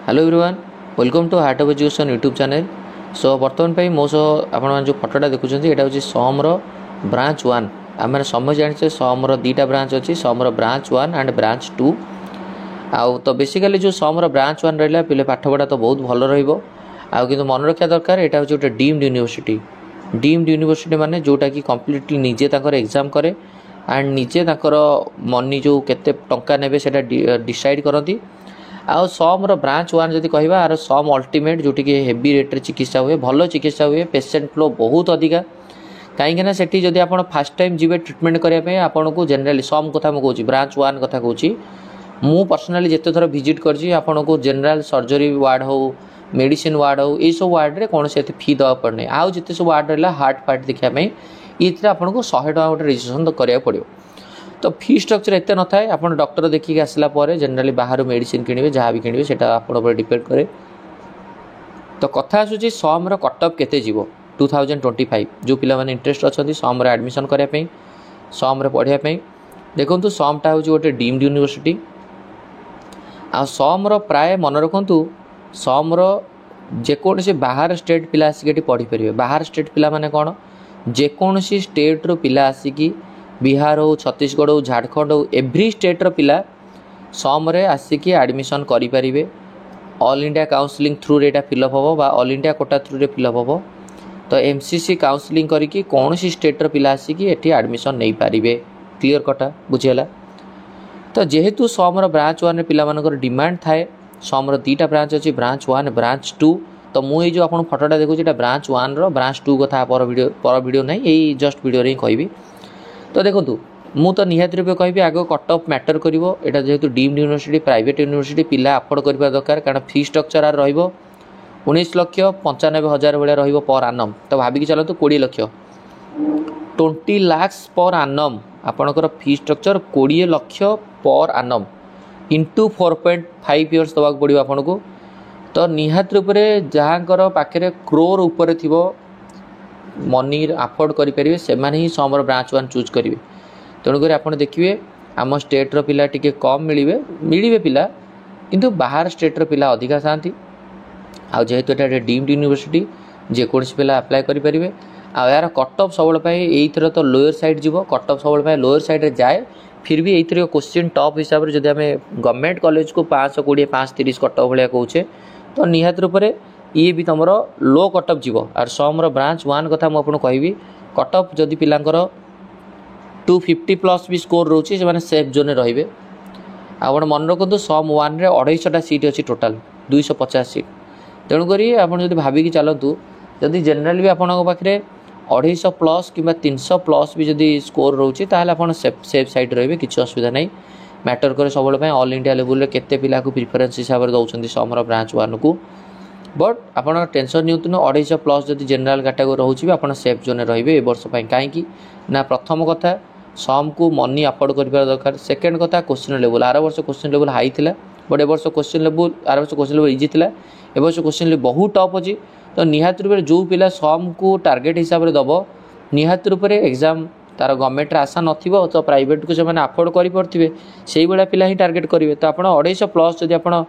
Hello everyone, welcome to heart of education YouTube channel. So बर्तमान पे मो सो आपण जो फटोटा देखुं यहाँ हूँ समर ब्रांच 1। आम समझ जाने समर दुईटा ब्रांच अच्छी, समर ब्रांच 1 एंड ब्रांच 2। आउ तो बेसिकली जो समर ब्रांच 1 रहा पे पाठपढ़ा तो बहुत भल रु मन रखा दरकार। यहाँ हूँ गोटे डीम्ड यूनिवर्सिटी। डीम्ड यूनिवर्सिटी माने जोटा कि कम्प्लीटली निजे एग्जाम करे एंड निजे मनी जो केते टंका नेबे सेटा डिसाइड करती। आउ समर ब्रांच 1 जदि कहवा आर सम अल्टीमेट जोटि कि हेवी रेट्रे चिकित्सा हुए, भल चिकित्सा हुए, पेसेंट फ्लो बहुत अधिका। कहीं सेठी जदि आप फास्ट टाइम जीवे ट्रिटमेंट करने आपन को जनरली सम कथा मुझे ब्रांच 1 कथा कहूँ। मु पर्सनाली जिते थर विजिट करछि आपन को जनरल सर्जरी वार्ड हो, मेडिसिन वार्ड हो, ये सब वार्ड रे कौन से फी दवा पड़े। आउ जिते सब वार्ड रहा हार्ट पार्ट देखापी ये आपको 100 टका गोटे रजिस्ट्रेशन कराया पड़ो। तो फी स्ट्रक्चर एत न था। आप डॉक्टर देखिए आसला जनरली बाहर मेडिसिन किणवे, जहाँ भी किणवे सेटा आपन डिपेंड करे। तो कथा आसूँ समर कटअप केते जीवो 2025 जो पिला माने इंटरेस्ट अच्छा समर एडमिशन करने समर पढ़ाई। देखो समटा हूँ गोटे डीम्ड यूनिवर्सिटी। आ समर प्राय मन रखु समर जेकोसी बाहर स्टेट पिला आसिक पढ़ी पारे। बाहर स्टेट पिला माने कौन, जेकोसी स्टेट रो पिला आसिकी बिहार हो, छत्तीसगढ़ हो, झारखंड हो, एव्री स्टेट रो पिला समरे आसिकी एडमिशन करि परिबे। ऑल इंडिया काउंसलिंग थ्रू रे फिलअप हो बा ऑल इंडिया कोटा थ्रू रे फिलअप हो। तो एमसीसी काउंसलिंग करिकी कौन सी स्टेट रो पिला आसिकी एठी एडमिशन नहीं पारिबे। क्लियर कटा बुझेला। तो जेहेतु समर ब्रांच 1 पिला मानकर डिमांड थाए, समर दुईटा ब्रांच अच्छी, ब्रांच 1 ब्रांच 2। तो मुझे जो आपन फटोटा देखुँ ब्रांच 1 रो, ब्रांच 2 कथा पर वीडियो नहीं, यही जस्ट वीडियो रे कहबी। तो देखो मु तो निहाती रूपे कहि आगे कट ऑफ मैटर करिवो। एटा जेहेतु डीम्ड यूनिवर्सिटी प्राइवेट यूनिवर्सिटी पिला अफोर्ड करबा दरकार, कारण फी स्ट्रक्चर आर रहिबो 19,95,000 भाया रहिबो पर आनम। तो भाबिकी चलतु 20 लाख 20 लाख पर आनम आपणकर फी स्ट्रक्चर 20 लाख पर आनम इंटू 4.5 इयर्स दवा पड़ो आपन को। तो निहाती रूपे जहाँकर पाखे क्रोर उपर थिबो मनी अफोर्ड करेंगे से ही समर ब्रांच 1 चूज करेंगे। तेणुक आप देखिए आम स्टेट्र पिला टिके कम मिले पिला, किंतु बाहर स्टेट्र पिला अधिका थाती। आ जेहेतु ये डीम्ड यूनिवर्सिटी जेकोसी पिला अप्लाई करेंगे। यार कट ऑफ सब ये तो लोअर साइड जीव, कट ऑफ सब लोअर साइड जाए। फिर भी ये क्वेश्चन टॉप हिसाब से जब आम गवर्नमेंट कॉलेज को 520 530 कट ऑफ भाया कौचे तो निहाती रूप से ये भी तुम लो कटअप जीव। आर समर ब्रांच 1 कथा मुझे कहि कटअप जदि पिलांकर 250 प्लस भी स्कोर रोचे से सेफ जोन रे। आप मन रखु सम 1 रे 250 सीट अच्छी, टोटाल 250 सीट। तेणुक आप भाविकी चलतु जदि जनरल भी आपन पाखे 250 प्लस कि 300 प्लस भी जदि स्कोर रोचे ताहले आपन सेफ साइड रे, किसी असुविधा नहीं। मैटर करे सब ऑल इंडिया लेवल रे केते पिला को प्रिफरेंस हिसाब से दौरान समर ब्रांच 1 को। बट आप टेंशन नि 250 प्लस जदि जनरल कैटेगोरी रोचे आप सेफ जोन रे वर्ष कहीं ना। प्रथम कथा सम को मनी अफोर्ड कर दरकार। सेकेंड कथा क्वेश्चन लेवल, आर वर्ष क्वेश्चन लेवल हाई थिला बट ए वर्ष क्वेश्चन लेवल, आर वर्ष क्वेश्चन लेवल इजी थिला, ए वर्ष क्वेश्चन लेवल बहुत टफ अच्छी। तो निहाती रूप जो पिला सम को टार्गेट हिसाब से दब निहाती रूप से एग्जाम तार गवर्नमेंट आशा नथिबो तो प्राइवेट को से अफोर्ड करेंगे से भाया पिला ही टार्गेट करेंगे। तो आप 250 प्लस जदि आप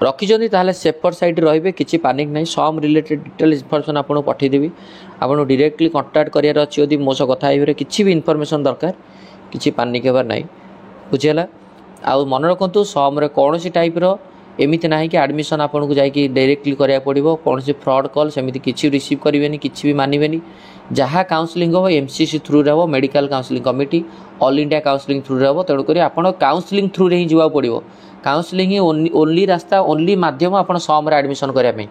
रखिंट ताहले सेफर साइड रे, किसी पानिक नहीं। सम रिलेटेड डिटेल इनफॉरमेशन आपको पठेदेवी, आपको डायरेक्टली कांटेक्ट करार अच्छी यदि मो सह कथा किसी भी इनफॉरमेशन दरकार, किसी पानिक हेबार नहीं। बुझेगा। आउ मन रखु सम कौन सी टाइप एमती ना कि एडमिशन आपको जाकि डायरेक्टली कराया पड़ो, कौन सी फ्रॉड कॉल सेमती किसी रिसीव करेंगे, किसी भी मानबेनी। जहाँ काउंसलिंग हम एमसीसी थ्रू रे हम, medical counselling committee, all India counselling through रे हम। तेणुक आप काउंसलिंग थ्रू रे ही जावाक पड़ो। काउंसलिंग ही ओनली रास्ता, ओनली माध्यम आप समर एडमिशन करने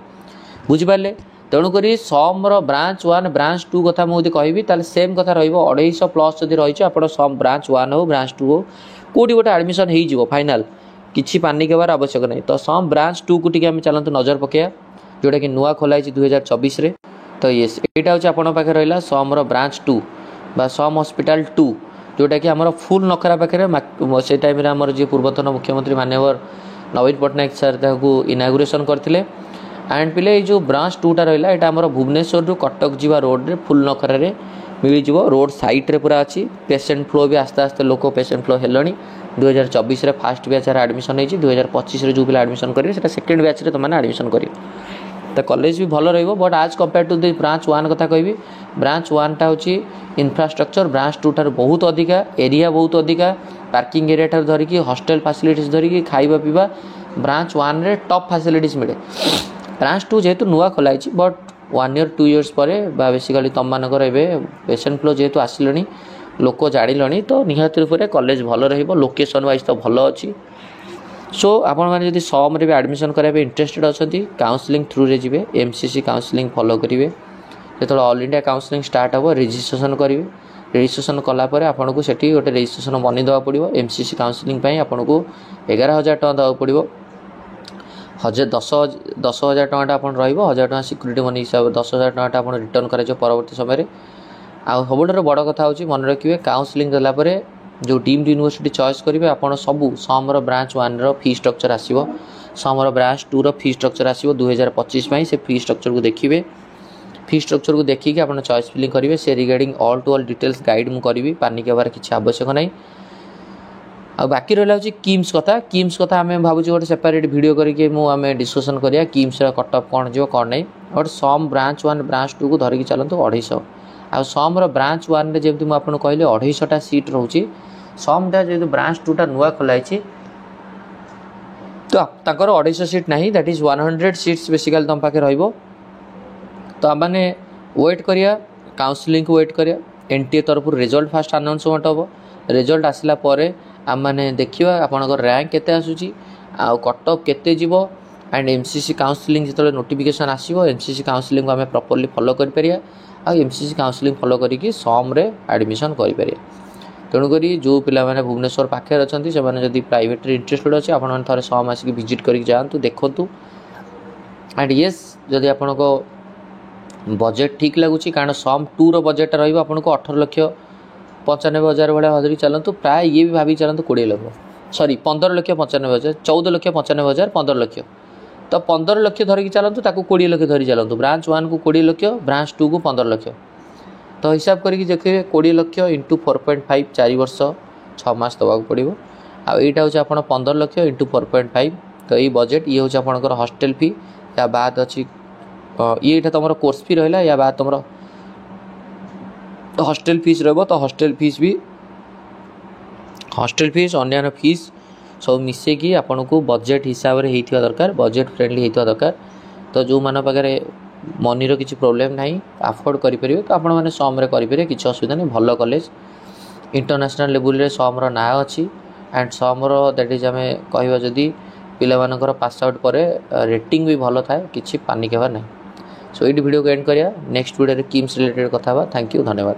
बुझिपारे। तेणुक समर ब्रांच 1 ब्रांच 2 कथा मुझे कहबी ताले सेम कथा रहिबो। 250 प्लस जदि रही आप सम ब्रांच 1 हो, ब्रांच 2 हो, कोटी गोटे एडमिशन हो फाइनाल, किसी पानिक हेबार आवश्यक नहीं। तो सम ब्रांच 2 को टी चलते नजर पकड़ा जोटा कि नुआ खोलाई 2024 रे। तो ये यहाँ हूँ आपन पाखे रहा समर ब्रांच 2 बा सम हॉस्पिटल 2 जोटा कि आमर फुल नखरा पाखे से टाइम आमर जी पूर्वतन मुख्यमंत्री माननीय नवीन पट्टनायक सर इनागुरेसन करते। एंड पिले जो ब्रांच 2टा रहा यहाँ आम भुवनेश्वर रु कटक जीवा रोड रे फुल नखरा मिल रोड साइड रे पूरा अच्छी। पेसेंट फ्लो भी आस्ते आस्ते लोक पेसेंट फ्लो हेलनी 2024 फास्ट बैच एडमिशन होती 2025 जो पिला एडमिशन करेंगे से सेकेंड बैच तुमने एडमिशन कर तो कॉलेज भी भल रही बट आज कंपेयर टू द ब्रांच 1 कथा कहि ब्रांच 1 टा होची इंफ्रास्ट्रक्चर ब्रांच 2 ठार बहुत अधिका एरिया बहुत अधिका पार्किंग एरिया ठार धरिकी हॉस्टल फैसिलिटीज धरिकी खाइबा पीवा ब्रांच 1 रे टॉप फैसिलिटीज मिले ब्रांच 2 जेहेतु नुआ खोलाई बट 1 ईयर 2 इयर्स पर बेसिकली तुम मानकर एवं पेसेंट फ्लो जेहेतु आसिले लोक जाड़े तो निहत रूप से कॉलेज भल रोकेशन वाइज तो भल अच्छी सो आपण मैंने जब सम रे भी एडमिशन कराया इंटरेस्टेड अच्छा काउंसलिंग थ्रू रे जी एमसीसी काउंसलिंग फॉलो करेंगे जो ऑल इंडिया काउंसलिंग स्टार्ट हम रजिस्ट्रेशन करेंगे रजिस्ट्रेशन कलापर आपन को सेठी गोटे रजिस्ट्रेशन बनी देवा पड़ो एमसीसी काउंसलिंग आपन को 11,000 टका देवा पड़ो 10,000 टका आप रहा 1,000 टका सिक्यूरीटी मनी हिसाब से 10,000 टका आप रिटर्न कर परवर्ती समय सबुठार बड़ कथा होची मन रखिए काउंसलिंग कलापर जो डीम्ड यूनिवर्सिटी चॉइस करेंगे आपड़ सबू समर ब्रांच 1 रो फी स्ट्रक्चर आसो समर ब्रांच 2 रो फी स्ट्रक्चर आसो 2025 से फी स्ट्रक्चर को देखिए फी स्ट्रक्चर को देखिए आप चॉइस फिलिंग करेंगे से regarding all to all details guide मुझे करी पानिक हबार किसी आवश्यक ना आ बाकी रहा हूँ किम्स कथा आम भावुँ गोटे सेपरेट वीडियो करके आम डिस्कसन करिया किम्स कटअप कौन जो कौन नहीं बट सम ब्रांच 1 ब्रांच 2 को धरिकी चलते 250 आ समर ब्रांच 1 रे जब मुझे कहली 250टा सीट रोचे समटा जो ब्रांच 2 टा नुआ खोलाई तो ताकर 250 सीट नहीं दैट इज 100 सीट्स बेसिकली तुम पाखे रहिबो तो आम मैंने वेट करिया काउंसलिंग को वेट करिया एनटीए तरफ रिजल्ट फास्ट अनाउंसमेंट हम रिजल्ट आसला परे आम मैंने देखा आपंकर रैंक केते आसूची आ कटअप केते जीवो एंड एमसीसी काउंसलिंग जो नोटिफिकेशन आसो एमसीसी काउंसलिंग को आम प्रॉपर्ली फॉलो कर परिया आ एमसीसी काउंसलिंग फॉलो करिकी सम रे एडमिशन करि परिया तेणुक जो पिला माने भुवनेश्वर पाखे अच्छा से जब प्राइवेट इंटरेस्टेड अच्छे आपने थे सम आसिक विजिट करके जातु देखु एंड येस जदि आपण को बजेट ठीक लगुच कारण सम 2 रो बजेट रही आपको 18,95,000 भाया धरिक चलतु प्राय ये भी भावी चलतु 20 लाख सॉरी 15,95,000 14,95,000 15 लाख तो 15 लाख धरिक चलतु 20 लाख धरी चलतु ब्रांच 1 को 20 लाख ब्रांच 2 को 15 लाख तो हिसाब करके देखिए 20 लाख इंटू 4.5 4 वर्ष 6 मास दवा पड़ो आईटा हूँ आप 15 लाख इंटू 4.5 तो ये बजेट ये हूँ आपंकर हॉस्टेल फी या बाद अच्छी ये तुम कोर्स फी रहा या बाद तुम हॉस्टेल फीस तो हॉस्टेल फीस भी हॉस्टेल फीस अन्य फीस सब मिसेकी आपन को बजेट हिसाब से होता दरकार बजेट फ्रेंडली होता दरकार तो जो मान पाखे मनी रो किसी प्रोब्लेम नहीं अफोर्ड करेंगे तो आपण मैंने सम करेंगे किसी असुविधा नहीं भल कॉलेज इंटरनेशनल लेवल रे सम ना अच्छी एंड सम दैट इज आम कह जदि पिला पास आउट पर रेटिंग भी भल थाए किसी पानिक हबार नहीं सो ये वीडियो को एंड करिया नेक्स्ट वीडियो किम्स रिलेटेड कथा थैंक यू धन्यवाद।